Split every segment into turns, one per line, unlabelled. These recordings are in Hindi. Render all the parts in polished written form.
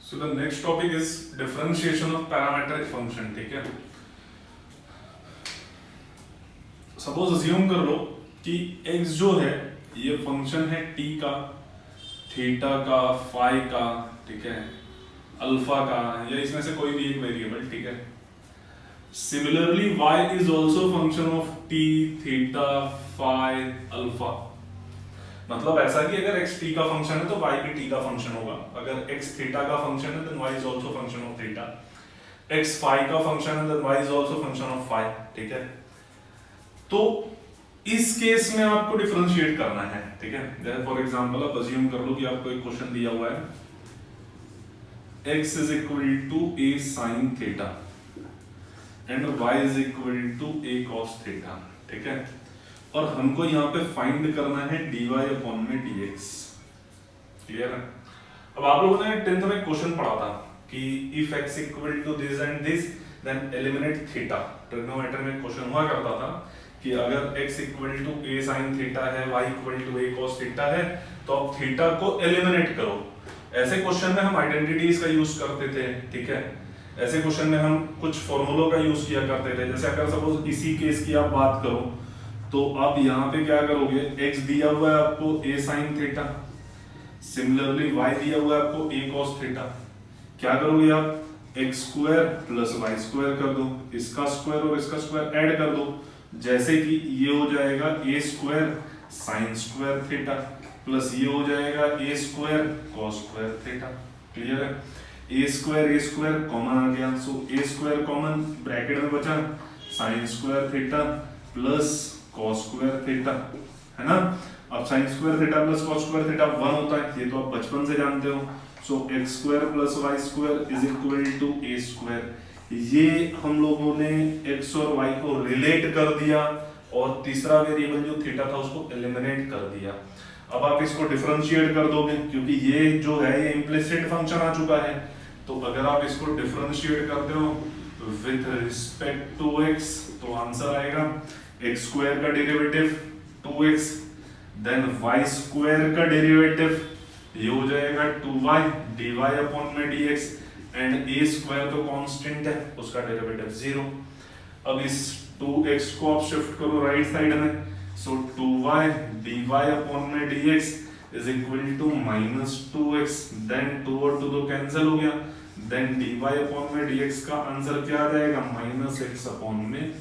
So the next topic is differentiation of parametric function. ठीक है, सपोज अज्यूम कर लो कि x जो है ये फंक्शन है t का, थीटा का, फाई का, ठीक है, अल्फा का, या इसमें से कोई भी एक वेरिएबल, ठीक है. Similarly y is also function of t, theta, phi, alpha. मतलब ऐसा कि अगर x t का फंक्शन है तो y भी t का फंक्शन होगा. अगर x थीटा का फंक्शन है then y is also function of theta. x phi का फंक्शन है then y is also function of phi. ठीक है, तो इस केस में आपको डिफरेंशिएट करना है. ठीक है, फॉर एग्जांपल आप अज्यूम कर लो कि आपको एक क्वेश्चन दिया हुआ है x is equal to a sin theta and y is equal to a cos theta. ठीक है, और हमको यहाँ पे फाइंड करना है dy अपॉन में dx. क्लियर है? अब आप लोगों ने 10th में क्वेश्चन पढ़ा था कि if x equal to this and this then eliminate theta. Trigonometry में क्वेश्चन हुआ करता था कि अगर x equal to a sin theta है, y equal to a cos theta है, तो आप थीटा को एलिमिनेट करो. ऐसे क्वेश्चन में हम आइडेंटिटीज का यूज करते थे. ठीक है, ऐसे क्वेश्चन में हम कुछ फॉर्मूलों का यूज किया करते थे. जैसे अगर सपोज इसी केस की आप बात करो तो आप यहाँ पे क्या करोगे, x दिया हुआ है आपको a sin theta, similarly y दिया हुआ है आपको a cos थीटा. क्या करोगे आप x square plus y square कर दो, इसका स्क्वायर और इसका स्क्वायर ऐड कर दो, जैसे कि ये हो जाएगा a square sin square theta plus ये हो जाएगा a square cos square theta. Clear है? a स्क्वायर कॉमन आ गया, सो a स्क्वायर कॉमन, ब्रैकेट में बचा sin square theta plus cos square theta, है ना. अब sin square theta plus cos square theta 1 होता है, ये तो आप बचपन से जानते हो. So x square plus y square is equal to a square. ये हम लोगों ने x और y को रिलेट कर दिया और तीसरा वेरिएबल जो थीटा था उसको एलिमिनेट कर दिया. अब आप इसको डिफरेंशिएट कर दोगे क्योंकि ये जो है ये इम्प्लिसिट फंक्शन आ चुका है. तो अगर आप इसको डिफरेंशिएट करते हो विद रिस्पेक्ट टू x तो आंसर आएगा x स्क्वायर का derivative 2x, then y square का डेरिवेटिव ये हो जाएगा 2y dy अपॉन में dx, एंड a स्क्वायर तो कांस्टेंट है उसका डेरिवेटिव 0. अब इस 2x को आप शिफ्ट करो राइट साइड में, सो 2y dy अपॉन में dx is equal to minus 2x, then 2 और 2 तो कैंसिल हो गया, देन dy अपॉन में dx का आंसर क्या आ जाएगा, माइनस x अपॉन में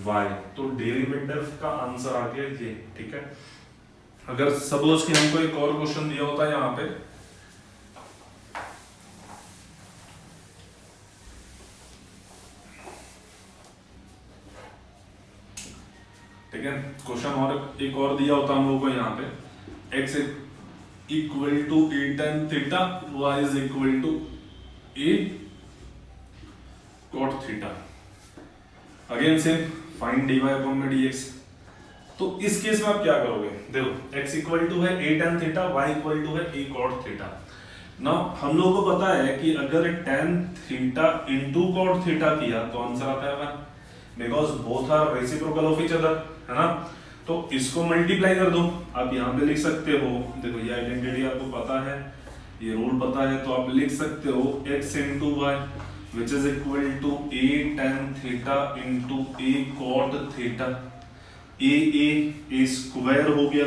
y. तो डेरिवेटिव का आंसर आ गया ये. ठीक है, अगर सपोज कि हमको एक और क्वेश्चन दिया होता है यहाँ पे, ठीक है, क्वेश्चन और एक और दिया होता हम लोगों को यहाँ पे x equal to a tan theta, y is equal to a cot theta. Again same find dy upon में dx. तो इस केस में आप क्या करोगे, देखो x इक्वल टू है a tan theta, y equal to है a cot थीटा. नाउ हम लोगों को पता है कि अगर tan theta into cot theta किया तो आंसर आता है 1, because both are reciprocal of each other, है ना. तो इसको मल्टीप्लाई कर दो. आप यहाँ पे लिख सकते हो, देखो ये आइडेंटिटी आपको पता है, ये रूल पता है, तो आप लिख सकते हो x into y which is equal to a tan theta into a cot theta. a square हो गया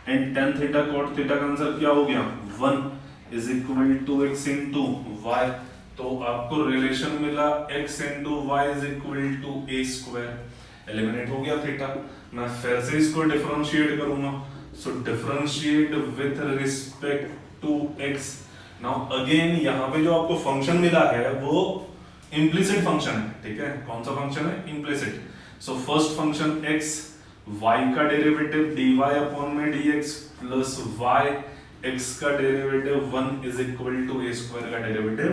and tan theta cot theta का आंसर क्या हो गया 1 is equal to x into y. तो आपको रिलेशन मिला x into y is equal to a square. Eliminate हो गया थीटा. मैं फिर से इसको डिफरेंशिएट करूंगा, so differentiate with respect to x. Now again यहाँ पे जो आपको फंक्शन मिला है वो इम्प्लिसिट फंक्शन है. ठीक है, कौन सा फंक्शन है, implicit. So first function x, y का डेरिवेटिव dy अपॉन में dx प्लस y, x का derivative 1 is equal to a square का डेरिवेटिव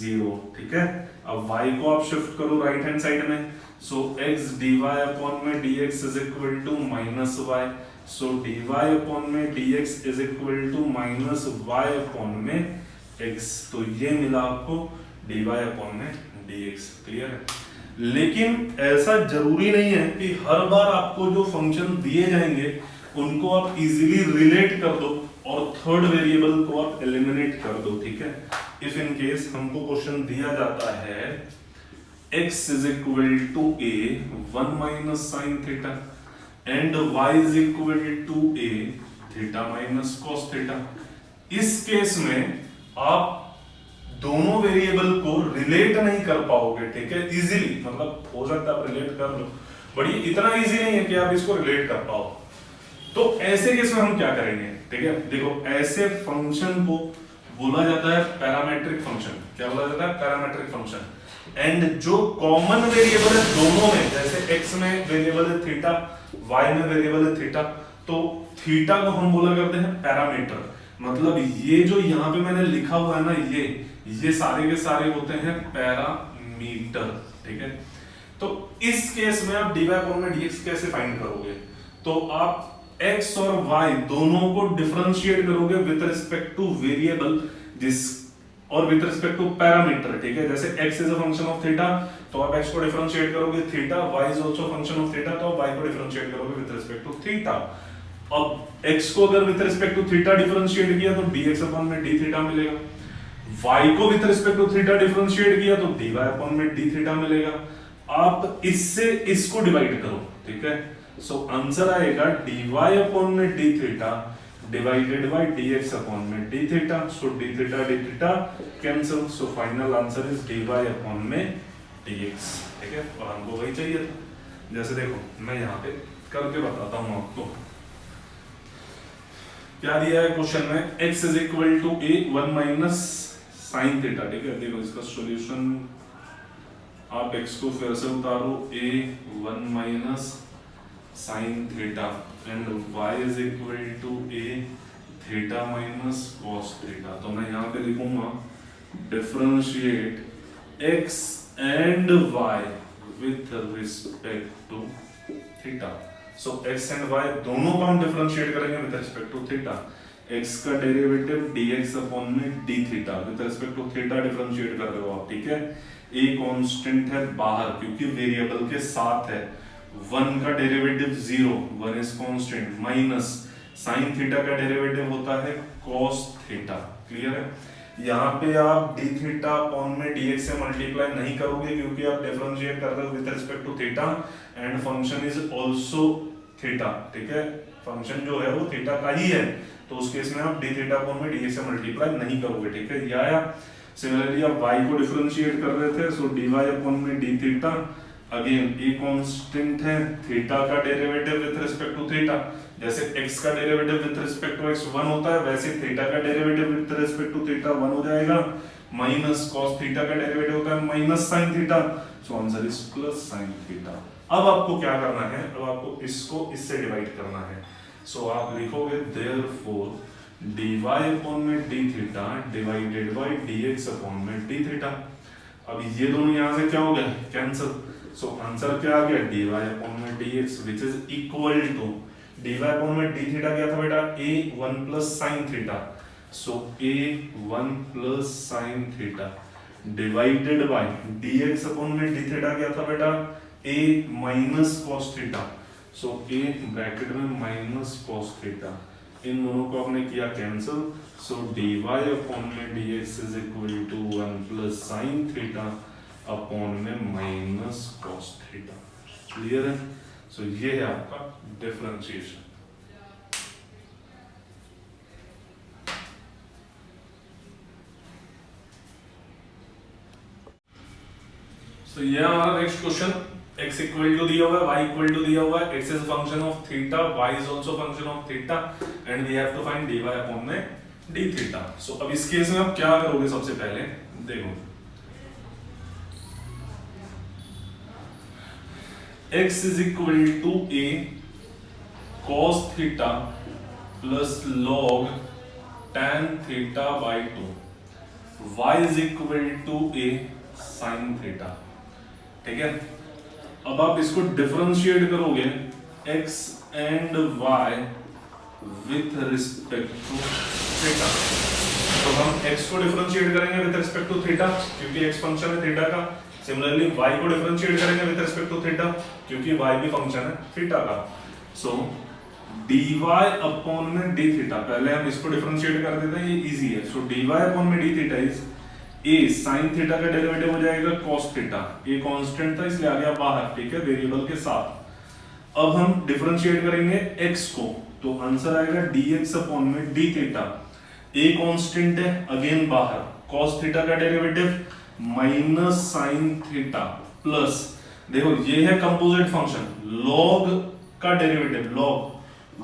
0. ठीक है, अब y को आप शिफ्ट करो राइट हैंड साइड में, सो x dy अपॉन में dx is equal to minus y, so dy upon में dx is equal to minus y upon में x. तो ये मिला आपको dy अपॉन में dx. क्लियर है? लेकिन ऐसा जरूरी नहीं है कि हर बार आपको जो फंक्शन दिए जाएंगे उनको आप इजीली रिलेट कर दो और थर्ड वेरिएबल को आप एलिमिनेट कर दो. ठीक है, इफ इन केस हमको क्वेश्चन दिया जाता है x is equal to a 1 minus sin theta and y is equal to a theta minus cos theta, इस केस में आप दोनों वेरिएबल को रिलेट नहीं कर पाओगे, ठीक है, इजीली, मतलब हो सकता है आप रिलेट कर लो, बट ये इतना इजी नहीं है कि आप इसको रिलेट कर पाओ। तो ऐसे केस में हम क्या करेंगे, ठीक है, देखो ऐसे फंक्शन को बोला जाता है पैरामेट्रिक फंक्शन। क्या बोला जाता है? Parametric function. एंड जो कॉमन वेरिएबल है दोनों में, जैसे x में वेरिएबल है थीटा, y में वेरिएबल है थीटा, तो थीटा को हम बोला करते हैं पैरामीटर। मतलब ये जो यहाँ पे मैंने लिखा हुआ है ना, ये सारे के सारे होते हैं पैरामीटर, ठीक है। तो इस केस में आप dy अपॉन में dx कैसे फाइंड करोगे? तो आप x और y दोनों को डिफरेंशिएट करोगे विद रिस्पेक्ट टू वेरिएबल और विद रिस्पेक्ट टू पैरामीटर, ठीक है। जैसे x is a function of theta, तो आप x को डिफरेंशिएट करोगे theta, y is also function of theta, तो आप y को डिफरेंशिएट करोगे विद रिस्पेक्ट टू थीटा। अब x को अगर with respect to theta differentiate किया तो dx अपॉन में d थीटा मिलेगा, y को with respect to theta differentiate किया तो dy अपॉन में d थीटा मिलेगा। आप इससे इसको डिवाइड करो, ठीक है। सो आंसर आएगा dy अपॉन में d theta divided by dx upon में d theta. So d theta cancel, so final answer is dy upon में dx, ठीक है। और हमको वही चाहिए था। जैसे देखो मैं यहाँ पे करके बताता हूँ आपको क्या दिया है क्वेश्चन में, x is equal to a 1 minus sine theta, ठीक है। देखो इसका सॉल्यूशन आप x को फिर से उतारो, a 1 minus sine theta and y is equal to a theta minus cos theta. तो मैं यहाँ पे लिखूंगा differentiate x and y with respect to theta. So x and y दोनों को हम डिफरेंशिएट करेंगे with respect to theta. x का डेरिवेटिव dx अपॉन में d theta with respect to theta differentiate कर रहे हो आप, ठीक है। a कांस्टेंट है बाहर क्योंकि वेरिएबल के साथ है, 1 का derivative 0, 1 is constant, minus sin theta का डेरिवेटिव होता है cos थीटा, क्लियर है। यहाँ पे आप d थीटा अपॉन में dx से मल्टीप्लाई नहीं करोगे क्योंकि आप डिफरेंशिएट कर रहे हो with respect to theta and function is also theta, ठीक है। फंक्शन जो है वो थीटा का ही है, तो उस केस में आप d थीटा अपॉन में dx से मल्टीप्लाई नहीं करोगे, ठीक है। या सिमिलरली आप y को डिफरेंशिएट कर रहे थे, सो dy अपॉन में d theta, again a constant है, थीटा का derivative with respect to theta, जैसे x का derivative with respect to x 1 होता है, वैसे थीटा का derivative with respect to theta 1 हो जाएगा, माइनस cos थीटा का डेरिवेटिव होता है minus sin theta, so answer is plus sin theta. अब आपको क्या करना है, अब आपको इसको इससे डिवाइड करना है। सो आप लिखोगे देयरफॉर dy अपॉन में d theta divided by dx upon में d थीटा। अब ये दोनों यहां से क्या हो गया, कैंसिल। सो आंसर क्या आ गया, dy अपॉन में dx which is equal to dy upon में d थीटा क्या था बेटा, a1 plus sin theta, so a1 plus sin theta divided by dx upon में d थीटा क्या था बेटा, a minus cos theta, so a bracket में माइनस cos थीटा, इन दोनों को आपने किया कैंसिल, सो dy अपॉन में dx is equal to 1 plus sin theta upon में माइनस cos थीटा, क्लियर है। सो ये है आपका डिफरेंशिएशन। सो ये हमारा next question, x equal to दिया हुआ है, y इक्वल टू दिया हुआ है, x is function of theta, y is also function of theta and we have to find dy upon में d थीटा। सो अब इस केस में आप क्या करोगे, सबसे पहले देखो x is equal to a cos theta plus log tan theta by 2, y is equal to a sin theta, ठीक है। अब आप इसको डिफरेंशिएट करोगे x and y with respect to theta, तो हम x को डिफरेंशिएट करेंगे विथ रिस्पेक्ट टू थीटा क्योंकि x फंक्शन है थीटा का, सिमिलरली y को डिफरेंशिएट करेंगे विद रिस्पेक्ट टू थीटा क्योंकि y भी फंक्शन है थीटा का। सो dy अपॉन में d थीटा, पहले हम इसको डिफरेंशिएट कर देते हैं, ये इजी है। सो dy अपॉन में d theta is a sine theta का डेरिवेटिव हो जाएगा cos थीटा, ए कांस्टेंट था इसलिए आ गया बाहर, ठीक है, वेरिएबल के साथ। अब हम डिफरेंशिएट करेंगे x को, तो आंसर आएगा dx अपॉन में d थीटा, ए कांस्टेंट है अगेन बाहर, cos थीटा का derivative minus sine theta plus, देखो ये है कंपोजिट फंक्शन, log का डेरिवेटिव log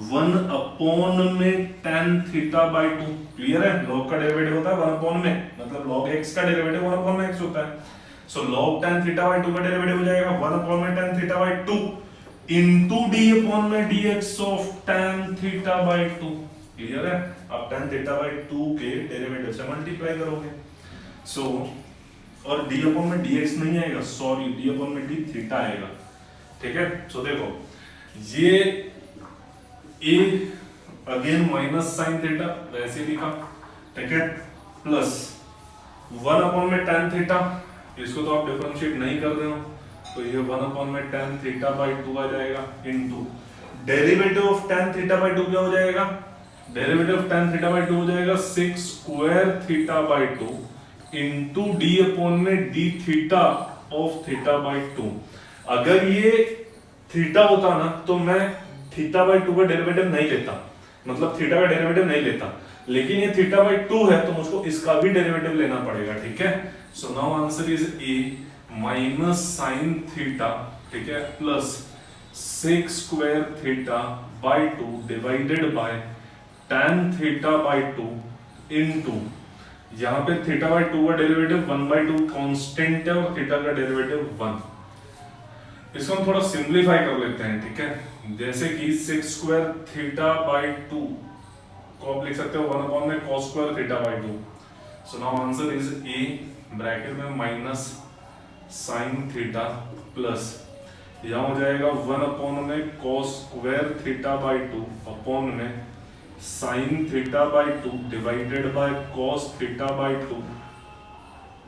1 अपॉन में tan थीटा बाय 2, क्लियर है, log का डेरिवेटिव होता है 1 अपॉन में, मतलब log x का डेरिवेटिव 1 अपॉन में x होता है, सो log tan थीटा बाय 2 का डेरिवेटिव हो जाएगा 1 अपॉन में tan theta by 2 into d upon में dx of tan theta by 2, clear है। अब tan थीटा बाय 2 के डेरिवेटिव से मल्टीप्लाई करोगे, सो और d अपॉन में dx नहीं आएगा, सॉरी d अपॉन में d थीटा आएगा, ठीक है। सो देखो ये a again minus sine theta वैसे लिखा, ठीक है, प्लस 1 अपॉन में tan थीटा, इसको तो आप डिफरेंशिएट नहीं कर रहे हो, तो ये 1 अपॉन में tan थीटा बाय 2 आ जाएगा into derivative of tan theta by 2 क्या हो जाएगा, derivative of tan theta by 2 हो जाएगा 6 square theta by 2 into d upon में d theta of theta by 2। अगर ये थीटा होता ना तो मैं थीटा बाय 2 का डेरिवेटिव नहीं लेता, मतलब थीटा का डेरिवेटिव नहीं लेता, लेकिन ये थीटा बाय 2 है तो मुझको इसका भी डेरिवेटिव लेना पड़ेगा, ठीक है। सो now answer is A minus sine theta, ठीक है, plus 6 square theta by 2 divided bye tan theta by 2 into, यहां पे थीटा बाय 2 का डेरिवेटिव 1/2 कांस्टेंट है और थीटा का डेरिवेटिव 1। इसको हम थोड़ा सिंपलीफाई कर लेते हैं, ठीक है, जैसे कि 6 स्क्वायर थीटा बाय 2 को आप लिख सकते हो 1 अपॉन में cos square theta by 2। So now answer is A bracket में माइनस साइन थीटा प्लस यहां हो जाएगा 1 अपॉन में cos square theta by 2 upon में sine theta by 2 divided by cos theta by 2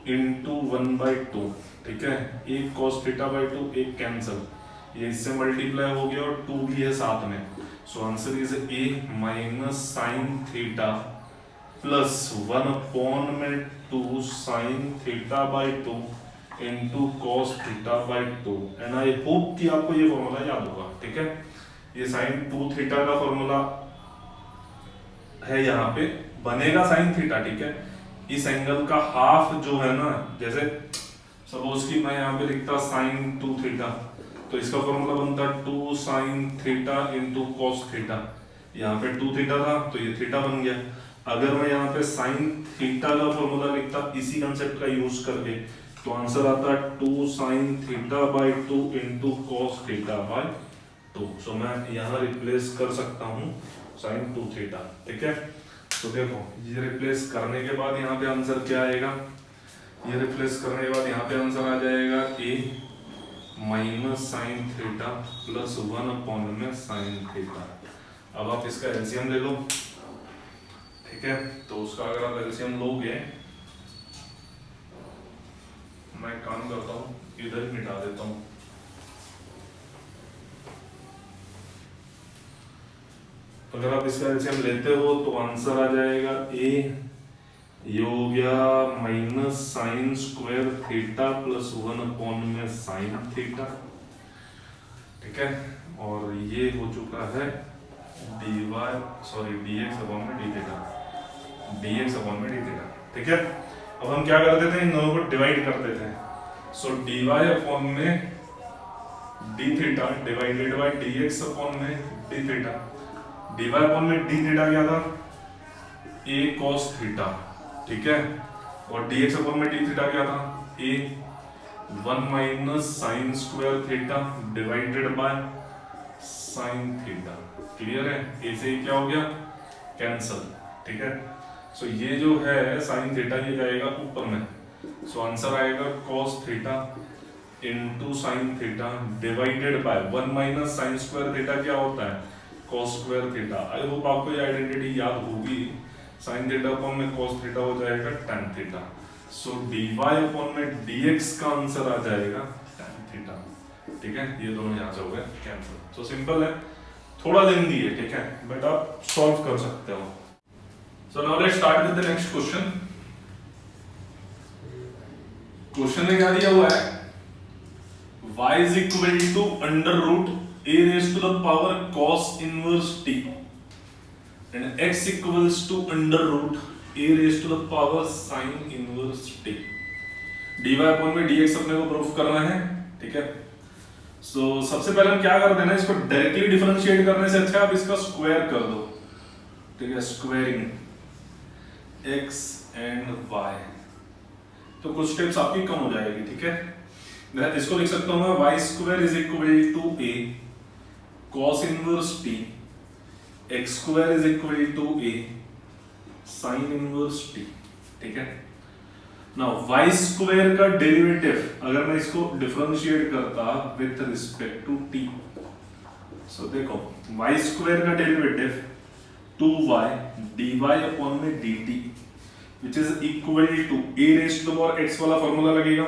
into 1/2, ठीक है, एक cos थीटा बाय 2 एक कैंसिल, ये इससे मल्टीप्लाई हो गया और 2 भी है साथ में, सो answer is A minus sine theta plus 1 upon में 2 sign theta by 2 into cos theta by 2। And I hope कि आपको ये फॉर्मूला याद होगा, ठीक है, ये साइन 2 थीटा का फॉर्मूला है, यहाँ पे बनेगा साइन थीटा, ठीक है, इस एंगल का हाफ जो है ना, जैसे सपोज कि मैं यहाँ पे लिखता साइन 2 थीटा, तो इसका फॉर्मूला बनता 2 sine theta into cos theta, यहाँ पे 2 थीटा था तो ये थीटा बन गया। अगर मैं यहाँ पे साइन थीटा का फॉर्मूला लिखता इसी कंसेप्ट का यूज करके, तो आंसर आता 2 sign theta by 2 into cos theta by 2। सो मैं यहाँ रिप्लेस कर सकता हूँ साइन 2 थीटा, ठीक है। तो देखो ये रिप्लेस करने के बाद यहाँ पे आंसर क्या आएगा, ये रिप्लेस करने के बाद यहाँ पे आंसर आ जाएगा A minus sine theta plus 1 upon में साइन थीटा। अब आप इसका एलसीएम ले लो, ठीक है, तो उसका अगर आप एलसीएम लोगे, मैं काम करता हूँ इधर ही मिटा देता हूँ, अगर आप इसका एलसीएम लेते हो तो आंसर आ जाएगा ए, ये हो गया minus sine square theta plus 1 upon में साइन थीटा, ठीक है, और ये हो चुका है dx अपॉन में डी थीटा, dx अपॉन में डी थीटा, ठीक है। अब हम क्या करते थे, इन दोनों को डिवाइड करते थे, सो dy अपॉन में D theta divided by dx upon में डी थीटा, dy अपॉन में डी थीटा क्या था, a cos थीटा, ठीक है, और dx अपॉन में डी थीटा क्या था, a 1 minus sine square theta divided by sine theta, clear है, a से क्या हो गया कैंसल, ठीक है। सो ये जो है साइन थीटा ये जाएगा ऊपर में, सो आंसर आएगा cos theta into sine theta divided bye 1 minus sine square theta क्या होता है cos square theta. I hope आपको ये आइडेंटिटी याद होगी, साइन थीटा अपॉन में cos थीटा हो जाएगा tan थीटा, सो dy अपॉन में dx का आंसर आ जाएगा tan थीटा, ठीक है, ये दोनों यहाँ से हो गए कैंसिल। तो सिंपल है, थोड़ा लेंदी है, ठीक है, बट आप सॉल्व कर सकते हो। So now let's start with the next question. Question में क्या दिया हुआ है, y is equal to under root a raised to the power cos inverse t and x equals to under root a raised to the power sin inverse t. dy upon में dx अपने को प्रूफ करना है, ठीक है। सो सबसे पहले हम क्या कर देना, इसको डायरेक्टली डिफरेंशिएट करने से अच्छा आप इसका स्क्वायर कर दो, ठीक है, स्क्वायरिंग x एंड y, तो कुछ स्टेप्स आपकी कम हो जाएगी, ठीक है। मैं इसको लिख सकता हूँ y square is equal to a cos inverse t, x square is equal to a sin inverse t, ठीक है। नाउ y स्क्वायर का डेरिवेटिव अगर मैं इसको डिफरेंशिएट करता with respect to t, so देखो y स्क्वायर का डेरिवेटिव 2y dy अपॉन में dt which is equal to a raised to the power x वाला फॉर्मूला लगेगा,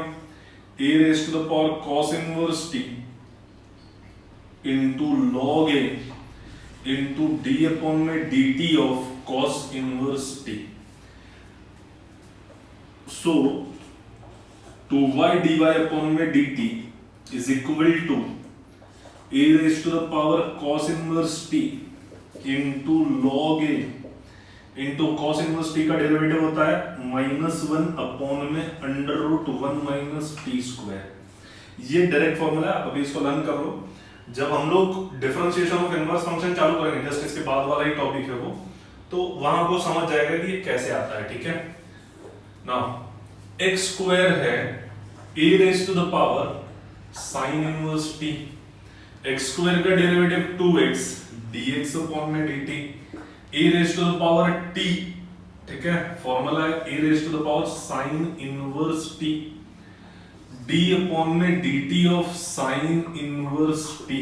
a raised to the power cos inverse t into log a into d upon में dt of cos inverse t. So 2y dy upon में dt is equal to a raised to the power cos inverse t into log a into cos inverse t का डेरिवेटिव होता है -1 अपॉन में under root 1 minus t square. ये डायरेक्ट फॉर्मूला है, आप अभी इसको लर्न कर लो। जब हम लोग डिफरेंशिएशन ऑफ इनवर्स फंक्शन चालू करेंगे, जस्ट इसके बाद वाला ही टॉपिक है वो, तो वहां आपको समझ जाएगा कि ये कैसे आता है, ठीक है। नाउ x स्क्वायर है a raise to the power sin inverse t, x square का डेरिवेटिव 2x dx अपॉन में dt a raise to the power t, ठीक है, फॉर्मूला है a raise to the power sin inverse t d upon में dt of sin inverse t,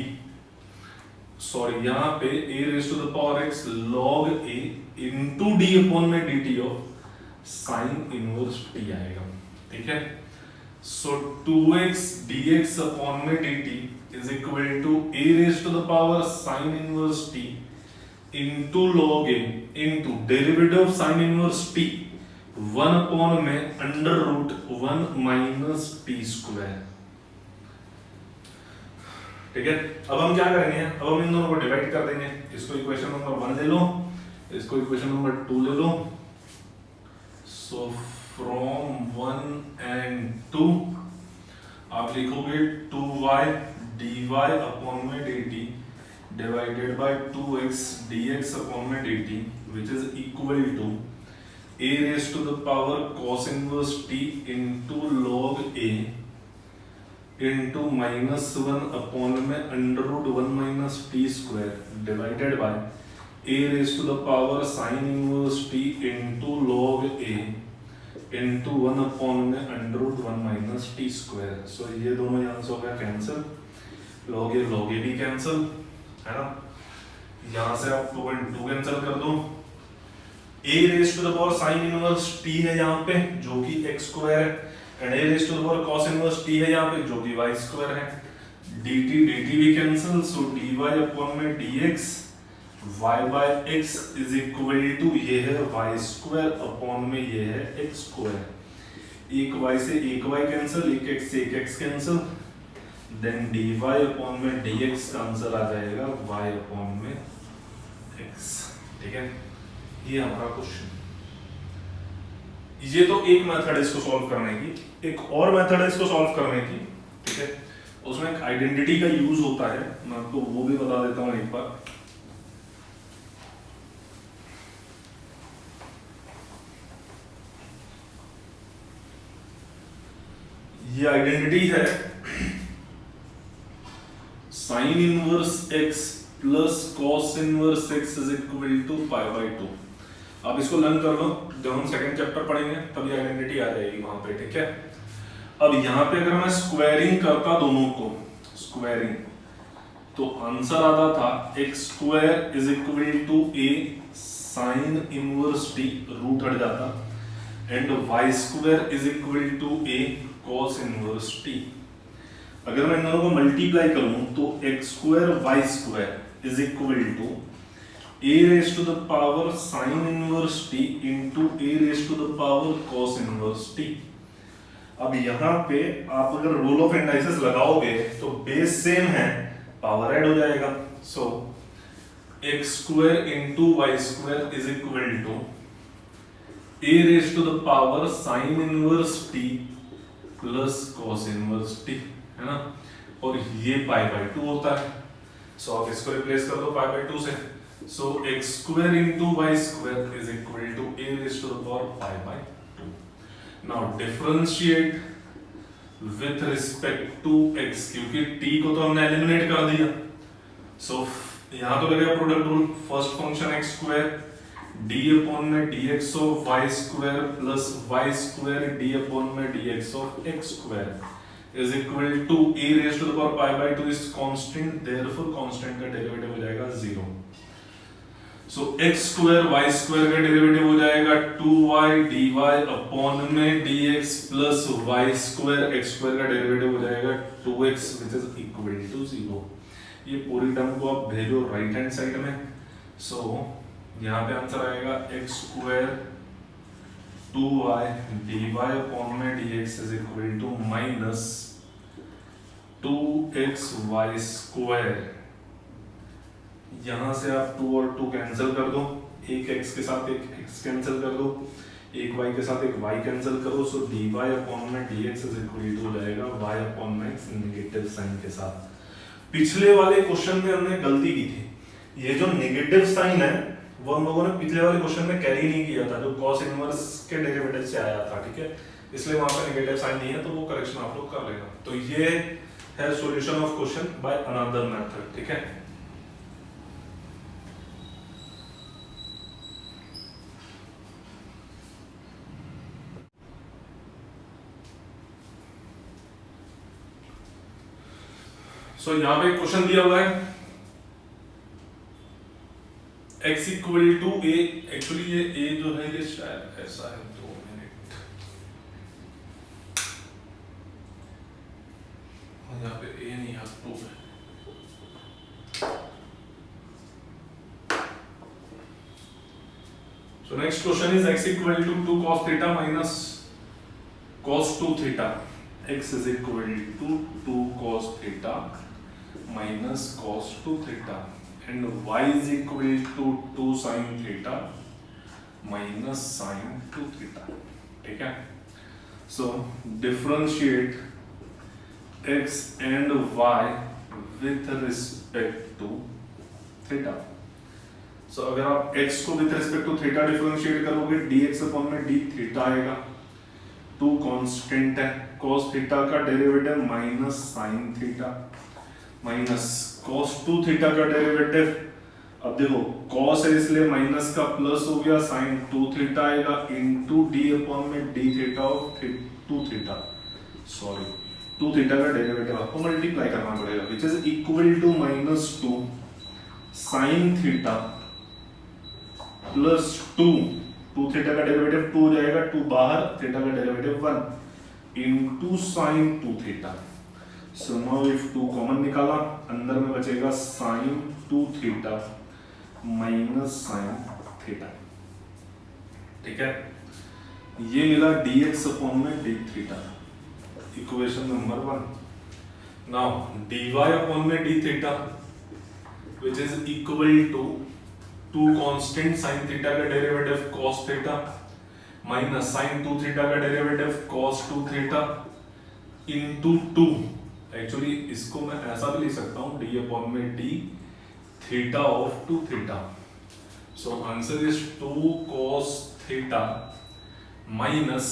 sorry यहां पे a raise to the power x log a into d upon में dt of sin inverse t आएगा, ठीक है। सो 2x dx अपॉन में dt is equal to a raise to the power sin inverse t into log a into derivative of sin inverse t 1 upon में under root 1 minus t square, ठीक है। अब हम क्या करेंगे, अब हम इन दोनों को डिवाइड कर देंगे, इसको इक्वेशन नंबर 1 ले लो, इसको इक्वेशन नंबर 2 ले लो। सो फ्रॉम 1 एंड 2 आप लिखोगे 2y dy अपॉन में dt divided by 2x dx upon में dt which is equal to a raised to the power cos inverse t into log a into -1 upon में under root 1 minus t square divided by a raised to the power sin inverse t into log a into 1 upon में under root 1 minus t square। so ये दोनों यहाँ से हो गया कैंसिल, log a भी कैंसिल है ना, यहां से आप 2 कैंसिल कर दो, a raise to the power sin inverse t है यहाँ पे जो कि x स्क्वायर है, and a raise to the power cos inverse t है यहाँ पे जो कि y स्क्वायर है, dt भी कैंसिल, सो dy अपॉन में dx y by x is equal to ये है y स्क्वायर अपॉन में ये है x स्क्वायर, एक y से एक y कैंसिल, एक x से एक x cancel, then dy upon में dx का आंसर आ जाएगा y अपॉन में x, ठीक है। ये हमारा क्वेश्चन, ये तो एक मेथड है इसको सॉल्व करने की, एक और मेथड है इसको सॉल्व करने की, ठीक है। उसमें एक आइडेंटिटी का यूज होता है, मैं आपको वो भी बता देता हूं एक बार। ये आइडेंटिटी है sin inverse x plus cos inverse x is equal to pi by 2। आप इसको लर्न कर लो, जब हम सेकंड चैप्टर पढ़ेंगे तब ये आइडेंटिटी आ जाएगी वहां पे, ठीक है। अब यहाँ पे अगर मैं स्क्वायरिंग करता दोनों को, स्क्वायरिंग, तो आंसर आता था x square is equal to a sin inverse t, root हट जाता, and y square is equal to a cos inverse t। अगर मैं इन दोनों को मल्टीप्लाई करूं तो x square y square is equal to a raise to the power sin inverse t into a raise to the power cos inverse t। अब यहाँ पे आप अगर रूल ऑफ इंडाइसिस लगाओगे तो बेस सेम है, पावर ऐड हो जाएगा। So x square into y square is equal to a raise to the power sine inverse t plus cos inverse t, है ना, और ये पाई बाय 2 होता है। सो आप इसको रिप्लेस कर दो पाई बाय 2 से। So x square into y square is equal to a raise to the power pi by 2। Now differentiate with respect to x, क्योंकि t को तो हमने एलिमिनेट कर दिया। सो यहां तो लगेगा product rule, first function x square d upon में dx of y square plus y square d upon में dx of x square is equal to a raise to the power pi by 2 is constant, therefore constant का डेरिवेटिव हो जाएगा 0। So x square y square का डेरिवेटिव हो जाएगा 2y dy अपॉन में dx plus y square x square का डेरिवेटिव हो जाएगा 2x which is equal to 0। ये पूरी टर्म को आप भेजो राइट हैंड साइड में। सो यहाँ पे आंसर आएगा x square 2y dy upon में dx is equal to minus 2xy square. यहां से आप 2 और 2 कैंसिल कर दो, एक x के साथ एक x कैंसिल कर दो, एक y के साथ एक y कैंसिल करो। सो dy अपॉन में dx इज इक्वल टू हो जाएगा y अपॉन में x नेगेटिव साइन के साथ। पिछले वाले क्वेश्चन में हमने गलती की थी, ये जो नेगेटिव साइन है वो हम लोगों ने पिछले वाले क्वेश्चन में कैरी नहीं किया था, जो cos इनवर्स के डेरिवेटिव से आया था, ठीक है, इसलिए वहां पे नेगेटिव साइन नहीं है, तो वो करेक्शन आप लोग कर लेना। तो ये है solution of question by another method, ठीक है। सो यहां पे क्वेश्चन दिया हुआ है x equal to a, actually ये a जो है ये शायद ऐसा है, 2 मिनट, यहाँ पे a नहीं है 2 है। So next question is x equal to 2 cos theta minus cos 2 theta. X is equal to 2 cos theta minus cos 2 theta and y is equal to 2 sin theta minus sin 2 theta. ठीक है? So differentiate x and y with respect to theta. So अगर आप x को with respect to theta differentiate करोगे dx अपॉन में d थीटा आएगा, 2 कांस्टेंट है, cos थीटा का derivative minus sin theta minus cos 2 theta का डेरिवेटिव, अब देखो cos है इसलिए माइनस का प्लस हो गया, sin 2 थीटा आएगा इनटू d अपॉन में d theta of 2 theta, sorry 2 theta का डेरिवेटिव आपको मल्टीप्लाई करना पड़ेगा which is equal to minus 2 sin theta plus 2 theta का डेरिवेटिव 2 हो जाएगा, 2 बाहर, थीटा का derivative 1 into sin 2 theta. So now if 2 common निकाला, अंदर में बचेगा sin 2 theta minus sin theta, ठीक है। ये मिला dx अपॉन में d theta, equation number 1। Now dy upon में d theta which is equal to 2 constant sin theta का derivative cos theta minus sin 2 theta का derivative cos 2 theta into 2, actually इसको मैं ऐसा भी लिख सकता हूं d अपॉन में d theta of 2 theta. So answer is 2 cos theta minus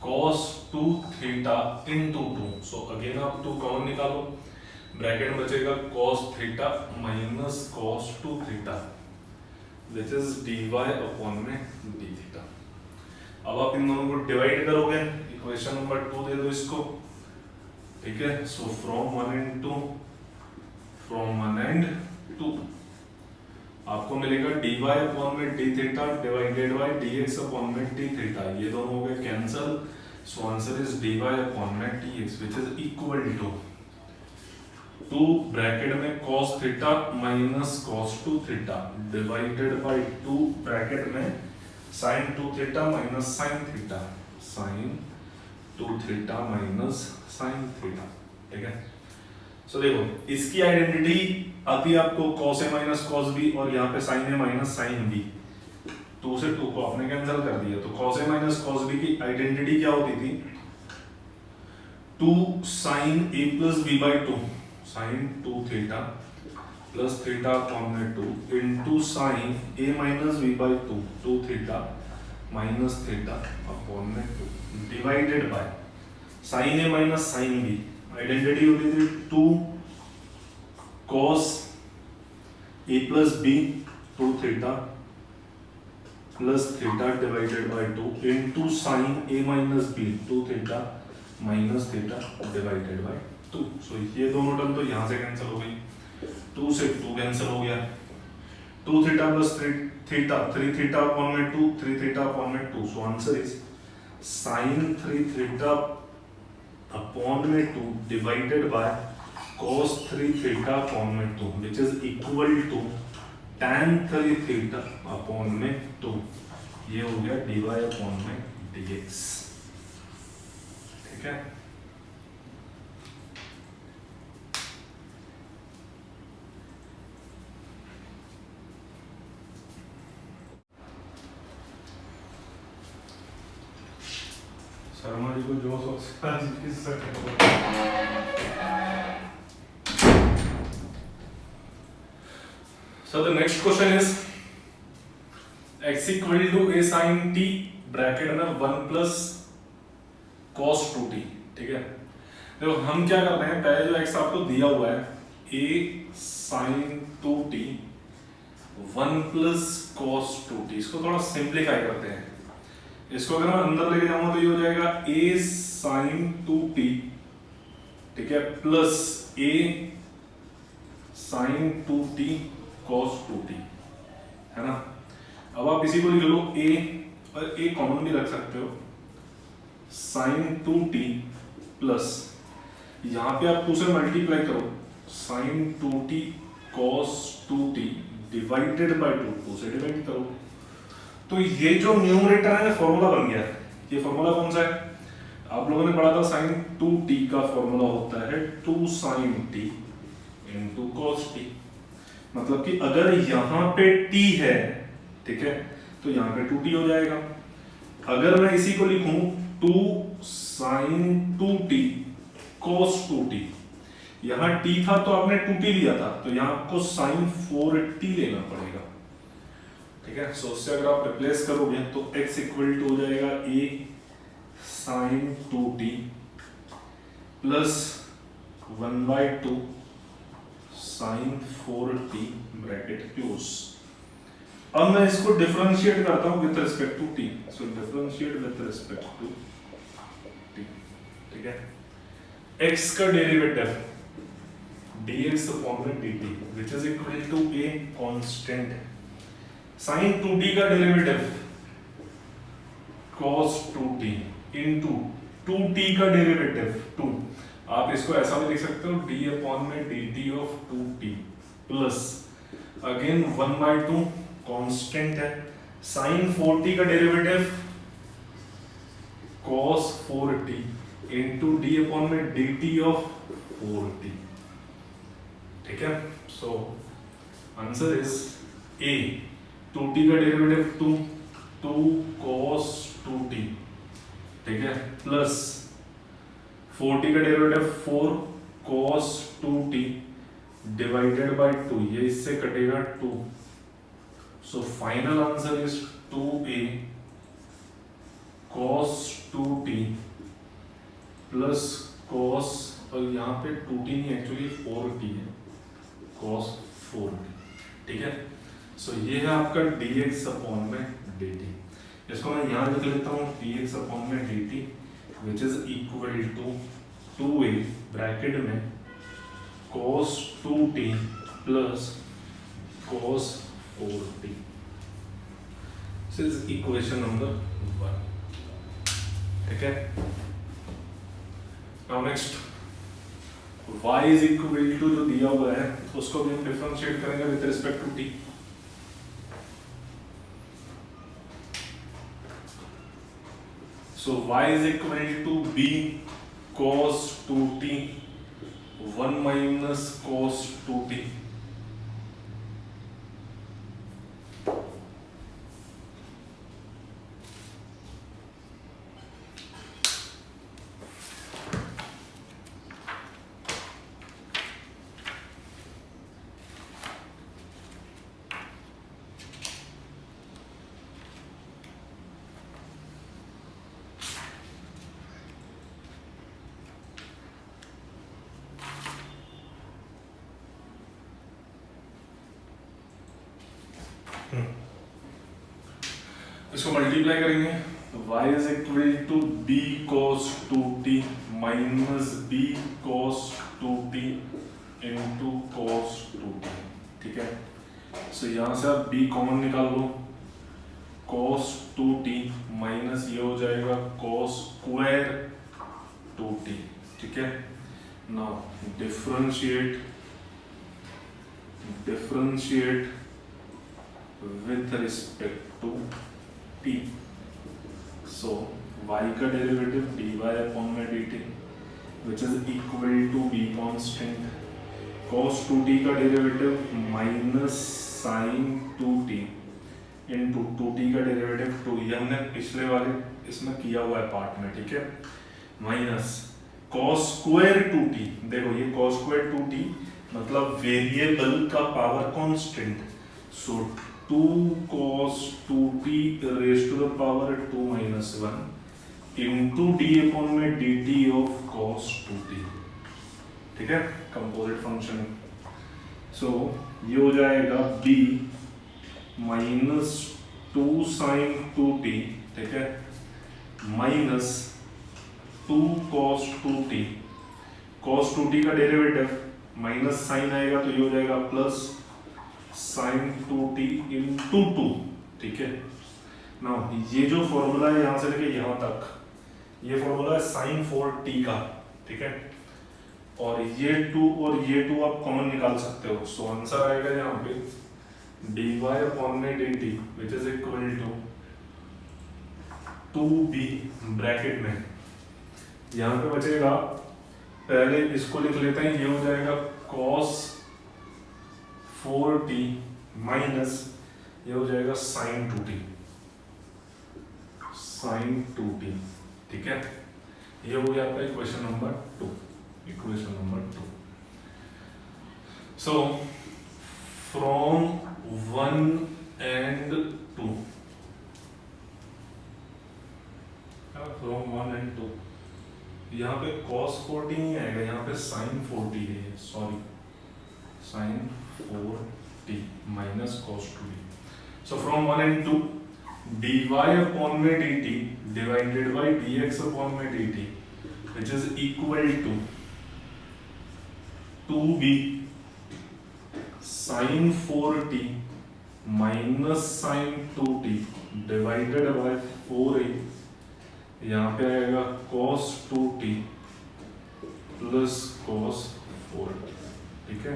cos 2 theta into 2। So again आप 2 कॉमन निकालो, ब्रैकेट में बचेगा cos theta minus cos 2 theta which is dy upon में d थीटा। अब आप इन दोनों को डिवाइड करोगे, इक्वेशन नंबर 2 दे दो इसको, ठीक है। सो फ्रॉम 1 एंड 2 आपको मिलेगा dy अपॉन में d theta divided by dx upon में d थीटा, ये दोनों हो गए cancel. So answer is dy upon में dx which is equal to 2 bracket में cos theta minus cos 2 theta divided bye 2 bracket में sin 2 theta minus sin theta, sin 2 theta minus sine theta, ठीक है। सो देखो इसकी आइडेंटिटी आती है आपको cos a minus cos b और यहाँ पे sin a minus sin b, 2 से 2 को आपने कैंसिल कर दिया, तो cos a minus cos b की आइडेंटिटी क्या होती थी, 2 sin a plus b by 2, sin 2 theta plus theta upon में 2 into sine a minus b by 2, 2 theta minus theta upon में 2 divided bye sin a minus sin b, identity होती थी 2 cos a plus b 2 theta plus theta divided bye 2 into sine a minus b 2 theta minus theta divided bye 2। सो ये दोनों टर्म तो यहाँ से कैंसिल हो गई, 2 से 2 कैंसिल हो गया, 2 थीटा प्लस 3 थीटा अपॉन में 2, 3 थीटा अपॉन में 2, so answer is sine 3 theta upon में 2 divided by cos 3 theta upon में 2 which is equal to tan 3 theta upon में 2, ये हो गया dy अपॉन में dx, ठीक है। शर्मा जी को जो So the next question is x equal to a sin t bracket में 1 प्लस cos 2t, ठीक है। देखो हम क्या कर रहे हैं, पहले जो x आपको दिया हुआ है a sin 2t 1 plus cos 2t, इसको थोड़ा सिंप्लीफाई करते हैं, इसको अगर मैं अंदर लेके जाऊंगा तो ये हो जाएगा a sin 2t, ठीक है, plus a sin 2t cos 2t, है ना। अब आप इसी को लिख लो a और a कॉमन भी रख सकते हो, sin 2t प्लस यहाँ पे आप 2 से मल्टीप्लाई करो sin 2t cos 2t divided by 2 से डिवाइड करो, तो ये जो न्यूमरेटर है फॉर्मूला बन गया। ये फॉर्मूला कौन सा है, आप लोगों ने पढ़ा था sin 2t का फॉर्मूला होता है 2 sin t into cos t, मतलब कि अगर यहाँ पे t है, ठीक है, तो यहाँ पे 2t हो जाएगा। अगर मैं इसी को लिखूं 2 sin 2t cos 2t, यहाँ t था तो आपने 2t लिया था, तो यहाँ आपको sin 4t लेना पड़ेगा, ठीक है। सो उससे अगर आप रिप्लेस करोगे तो x इक्वल टू हो जाएगा a sin 2t प्लस 1/2 sin 4t ब्रैकेट क्लोज। अब मैं इसको डिफरेंशिएट करता हूं with respect to t, so differentiate with respect to t, ठीक है। x का डेरिवेटिव dx अपॉन में dt which is equal to a constant, sin 2t का derivative cos 2t into 2t का डेरिवेटिव 2, आप इसको ऐसा भी लिख सकते हो d अपॉन में dt of 2t plus again 1/2 constant है, sin 4t का derivative cos 4t into d upon में dt ऑफ 4t, ठीक है। सो आंसर इज a 2t का डेरिवेटिव 2 cos 2t, ठीक है, प्लस 4t का derivative 4 cos 2t divided by 2, ये इससे कटेगा 2, so final answer is 2a cos 2t plus cos, और यहाँ पे 2t नहीं एक्चुअली 4t है, cos 4t, ठीक है। सो ये है आपका dx अपॉन में dt, इसको मैं यहाँ लिख लेता हूँ dx अपॉन में dt which is equal to 2a bracket में cos 2t plus cos 4t, this is equation number 1, ठीक है। Now next y is equal to जो दिया हुआ है उसको भी हम डिफरेंशिएट करेंगे with respect to t, so y is equal to b cos 2t 1 minus cos 2t. इसको मल्टीप्लाई करेंगे, y is equal to b cos 2t minus b cos 2t into cos 2t. ठीक है, सो यहाँ से आप b कॉमन निकाल लो, cos 2t माइनस ये हो जाएगा cos स्क्वायर 2t. ठीक है, now differentiate with respect to t. So y का डेरिवेटिव dy अपॉन में dt which is equal to b constant. cos 2t का derivative minus sin 2t into 2t का डेरिवेटिव 2, ये हमने पिछले वाले इसमें किया हुआ है पार्ट में. ठीक है, माइनस cos स्क्वायर 2t. देखो ये cos स्क्वायर 2t मतलब वेरिएबल का power constant. So 2 cos 2t raised to the power 2 minus 1 into d upon में dt of cos 2t. ठीक है, कंपोजिट फंक्शन. सो ये हो जाएगा b माइनस 2 sin 2t. ठीक है, minus 2 cos 2t. cos 2t का डेरिवेटिव माइनस साइन आएगा तो ये हो जाएगा प्लस sin 2t into 2. ठीक है, नाउ ये जो फॉर्मूला है यहां से लेके यहां तक, ये फॉर्मूला है sin 4t का. ठीक है, और ये 2 और ये 2 आप कॉमन निकाल सकते हो. सो आंसर आएगा यहाँ पे dy अपॉन में dt which is equal to 2b bracket में. यहाँ पे बचेगा, पहले इसको लिख लेते हैं, ये हो जाएगा cos 4t माइनस ये हो जाएगा sin 2t. ठीक है, ये हो गया आपका equation number 2. So from 1 and 2, यहाँ पे cos 4t नहीं आएगा, यहाँ पे sin 4t है. Sorry, sin 4t minus cos 2t. So from 1 and 2, dy upon में dt divided by dx upon में dt which is equal to 2b sin 4t minus sin 2t divided by 4a. यहाँ पे आएगा cos 2t plus cos 4t. ठीक है,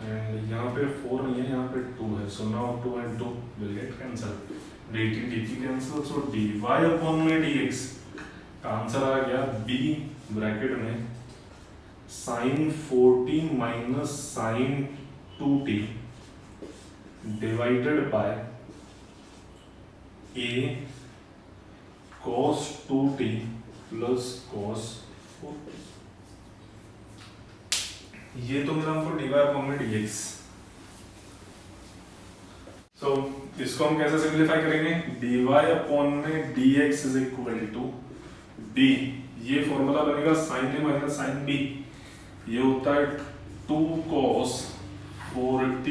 एंड यहाँ पे 4 नहीं है, यहाँ पे 2 है. So now 2 and 2 will get cancelled. dt cancel. So dy upon में dx का आंसर आ गया b ब्रैकेट में sin 4t minus sin 2t divided by a cos 2t plus cos 4t. ये तो मिला हमको dy अपॉन में dx. सो इसको हम कैसे सिंप्लीफाई करेंगे, dy अपॉन में dx is equal to b. ये फॉर्मूला बनेगा sin a minus sin b. ये होता है 2 cos 4t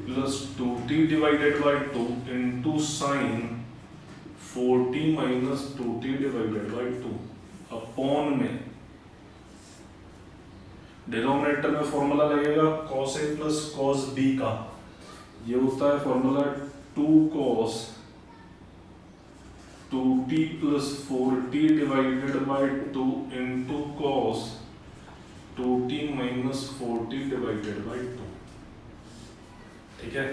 plus 2t divided by 2 into sin 4t minus 2t divided by 2 upon में डिनोमिनेटर में फॉर्मूला लगेगा cos a plus cos b का. ये होता है formula 2 cos 2t plus 4t divided by 2 into cos 2t minus 4t divided by 2. ठीक है,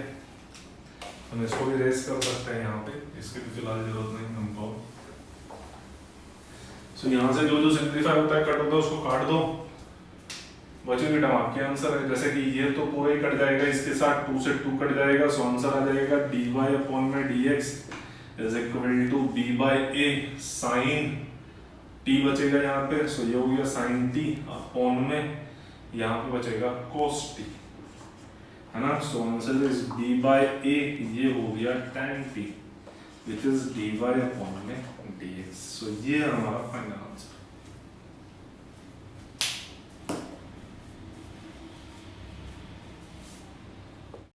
हम इसको भी रेस कर सकते हैं यहाँ पे, इसकी भी फिलहाल जरूरत नहीं हमको. सो यहाँ से जो जो सिंप्लीफाई होता है कट होता है उसको काट दो, बचेगी टर्म आपके आंसर है। जैसे कि ये तो पूरा ही कट जाएगा, इसके साथ 2 से 2 कट जाएगा, सो आंसर आ जाएगा dy/dx is equal to b/a sin t बचेगा यहाँ पे, सो ये हो गया sin t अपॉन में यहाँ पे बचेगा cos t, है ना। सो आंसर इज b/a, ये हो गया tan t which is dy/dx। सो ये हमारा फाइनल आंसर।